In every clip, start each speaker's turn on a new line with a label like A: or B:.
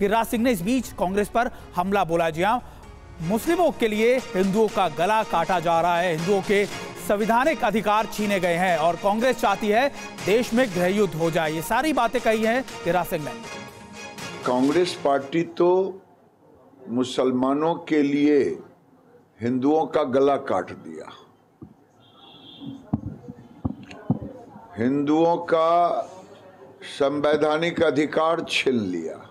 A: गिरिराज सिंह ने इस बीच कांग्रेस पर हमला बोला। जी हां, मुस्लिमों के लिए हिंदुओं का गला काटा जा रहा है, हिंदुओं के संवैधानिक अधिकार छीने गए हैं और कांग्रेस चाहती है देश में गृह युद्ध हो जाए। ये सारी बातें कही हैं गिरिराज सिंह ने।
B: कांग्रेस पार्टी तो मुसलमानों के लिए हिंदुओं का गला काट दिया, हिंदुओं का संवैधानिक अधिकार छीन लिया,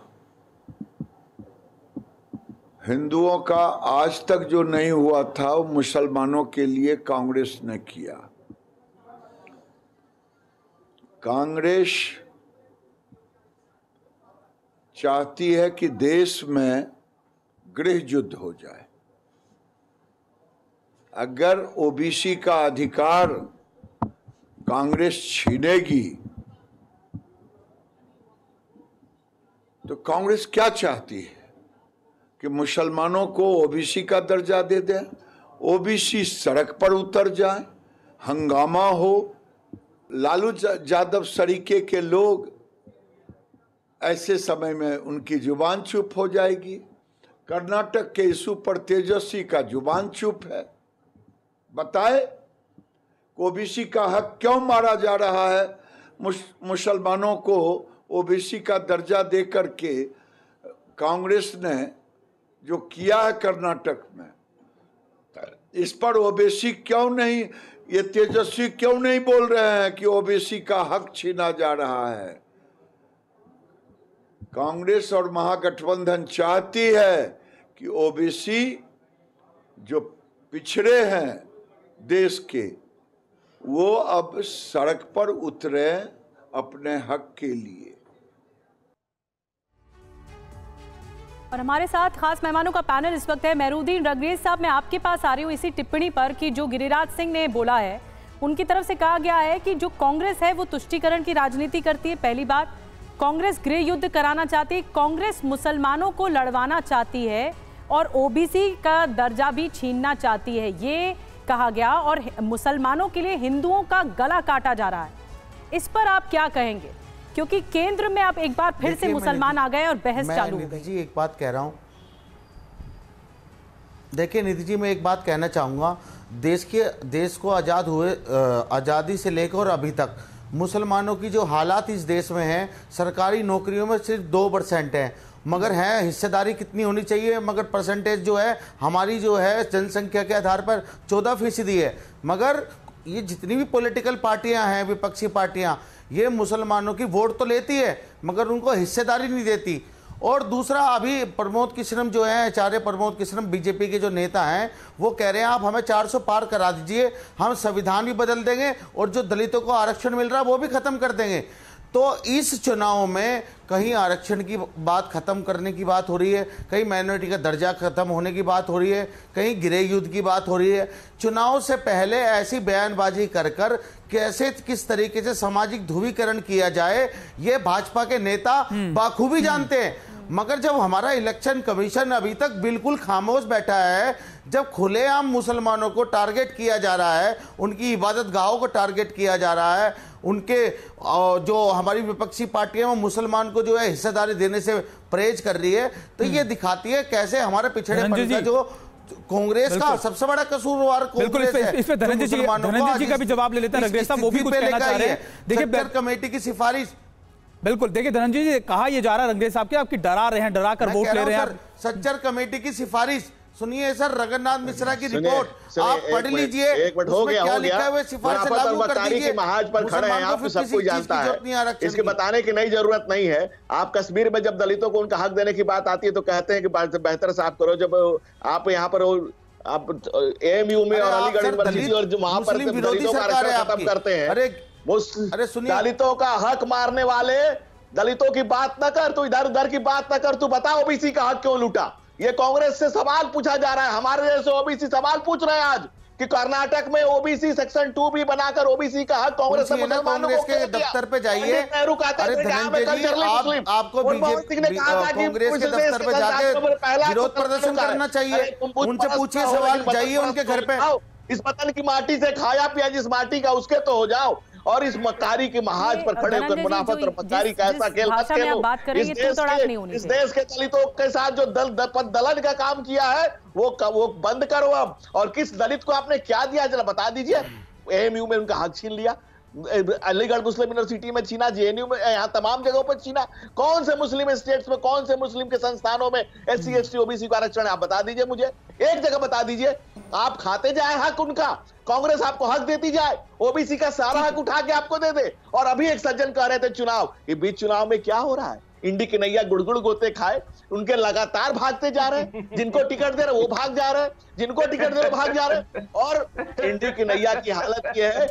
B: हिंदुओं का आज तक जो नहीं हुआ था वो मुसलमानों के लिए कांग्रेस ने किया। कांग्रेस चाहती है कि देश में गृह युद्ध हो जाए। अगर ओबीसी का अधिकार कांग्रेस छीनेगी तो कांग्रेस क्या चाहती है कि मुसलमानों को ओबीसी का दर्जा दे दें, ओबीसी सड़क पर उतर जाए, हंगामा हो, लालू यादव सरीके के लोग ऐसे समय में उनकी जुबान चुप हो जाएगी। कर्नाटक के इशू पर तेजस्वी का जुबान चुप है। बताए ओबीसी का हक क्यों मारा जा रहा है? मुसलमानों को ओबीसी का दर्जा देकर के कांग्रेस ने जो किया है कर्नाटक में, इस पर ओबीसी क्यों नहीं, ये तेजस्वी क्यों नहीं बोल रहे हैं कि ओबीसी का हक छीना जा रहा है? कांग्रेस और महागठबंधन चाहती है कि ओबीसी जो पिछड़े हैं देश के, वो अब सड़क पर उतरे अपने हक के लिए।
C: और हमारे साथ खास मेहमानों का पैनल इस वक्त है। मेहरुद्दीन रंगरेज साहब, मैं आपके पास आ रही हूँ इसी टिप्पणी पर कि जो गिरिराज सिंह ने बोला है, उनकी तरफ से कहा गया है कि जो कांग्रेस है वो तुष्टीकरण की राजनीति करती है। पहली बात, कांग्रेस गृह युद्ध कराना चाहती है, कांग्रेस मुसलमानों को लड़वाना चाहती है और ओबीसी का दर्जा भी छीनना चाहती है, ये कहा गया। और मुसलमानों के लिए हिंदुओं का गला काटा जा रहा है, इस पर आप क्या कहेंगे? क्योंकि केंद्र में अब एक बार फिर से मुसलमान आ गए और बहस चालू हो गई।
D: जी एक बात कह रहा हूं, देखिए निधि जी, मैं एक बात कहना चाहूंगा, देश को आज़ाद हुए, आज़ादी से लेकर अभी तक मुसलमानों की जो हालात इस देश में हैं, सरकारी नौकरियों में सिर्फ 2% है, मगर है हिस्सेदारी कितनी होनी चाहिए, मगर परसेंटेज जो है हमारी जो है जनसंख्या के आधार पर 14% है। मगर ये जितनी भी पॉलिटिकल पार्टियां हैं, विपक्षी पार्टियां, ये मुसलमानों की वोट तो लेती है मगर उनको हिस्सेदारी नहीं देती। और दूसरा, अभी प्रमोद किशनम जो है, आचार्य प्रमोद किशनम बीजेपी के जो नेता हैं, वो कह रहे हैं आप हमें 400 पार करा दीजिए, हम संविधान भी बदल देंगे और जो दलितों को आरक्षण मिल रहा है वो भी खत्म कर देंगे। तो इस चुनाव में कहीं आरक्षण की बात खत्म करने की बात हो रही है, कहीं माइनॉरिटी का दर्जा खत्म होने की बात हो रही है, कहीं गृह युद्ध की बात हो रही है। चुनाव से पहले ऐसी बयानबाजी कर कर कैसे किस तरीके से सामाजिक ध्रुवीकरण किया जाए, ये भाजपा के नेता बाखूबी जानते हैं। मगर जब हमारा इलेक्शन कमीशन अभी तक बिल्कुल खामोश बैठा है, जब खुलेआम मुसलमानों को टारगेट किया जा रहा है, उनकी इबादत गाहों को टारगेट किया जा रहा है, उनके जो हमारी विपक्षी पार्टियां वो मुसलमान को जो है हिस्सेदारी देने से परहेज कर रही है, तो ये दिखाती है कैसे हमारे पिछड़ेपन का जो कांग्रेस का सबसे बड़ा कसूरवार कांग्रेस है।
A: इस पे धनंजय जी का भी जवाब ले लेते हैं रंगरेज साहब, वो भी कुछ कहना चाह रहे हैं। देखिए
D: कमेटी की सिफारिश,
A: बिल्कुल, देखिए धनंजय जी, कहा यह जा रहा है रंगरेज साहब के आपकी डरा रहे हैं, डरा कर वोट ले रहे हैं।
D: सच्चर कमेटी की सिफारिश सुनिए सर, रघुनाथ मिश्रा की रिपोर्ट आप पढ़ लीजिए,
E: एक मिनट हो गया
D: सिफारिश लागू कर दीजिए।
E: महाज पर खड़े हैं आप, सब कुछ जानता है, इसके बताने की नई जरूरत नहीं है। आप कश्मीर में जब दलितों को उनका हक देने की बात आती है तो कहते हैं कि बेहतर से आप करो, जब आप यहाँ पर आप एएमयू में और अलीगढ़ यूनिवर्सिटी और वहां पर दलितों का आरक्षण खत्म करते हैं,
D: अरे सुनिए,
E: दलितों का हक मारने वाले दलितों की बात न कर, तू इधर उधर की बात न कर, तू बता ओबीसी का हक क्यों लूटा? ये कांग्रेस से सवाल पूछा जा रहा है, हमारे जैसे ओबीसी सवाल पूछ रहे हैं आज कि कर्नाटक में ओबीसी सेक्शन 2 भी बनाकर ओबीसी का हक कांग्रेस ने मुसलमानों को
D: के दफ्तर पे जाइए।
E: नेहरू कहते थे कि आप
D: आपको कांग्रेस के दफ्तर पे जाके विरोध प्रदर्शन करना चाहिए, उनसे पूछिए सवाल, जाइए उनके घर पे।
E: इस वतन की माटी से खाया पिया जिस माटी का, उसके तो हो जाओ। और इस मक्कारी के महाज पर खड़े होकर मुनाफत और मक्कारी का ऐसा खेल मत खेलो। इस देश के दलितों के साथ जो दलन का काम किया है वो बंद करो अब। और किस दलित को आपने क्या दिया जरा बता दीजिए। एएमयू में उनका हक छीन लिया, अलीगढ़ मुस्लिम यूनिवर्सिटी में छीना, जेएनयू में, यहाँ तमाम जगहों पर छीना। कौन से मुस्लिम स्टेट्स में, कौन से मुस्लिम के संस्थानों में एससी एसटी ओबीसी का आरक्षण आप बता दीजिए मुझे, एक जगह बता दीजिए। आप खाते जाए हक उनका, कांग्रेस आपको हक देती जाए, ओबीसी का सारा हक उठा के आपको दे दे। और अभी एक सज्जन कह रहे थे चुनाव, ये बीच चुनाव में क्या हो रहा है, इंडी की नैया गुड़गुड़ गोते खाए, उनके लगातार भागते जा रहे हैं। जिनको टिकट दे रहे वो भाग जा रहे हैं, जिनको टिकट दे रहे भाग जा रहे हैं। और इंडी की नैया की हालत ये है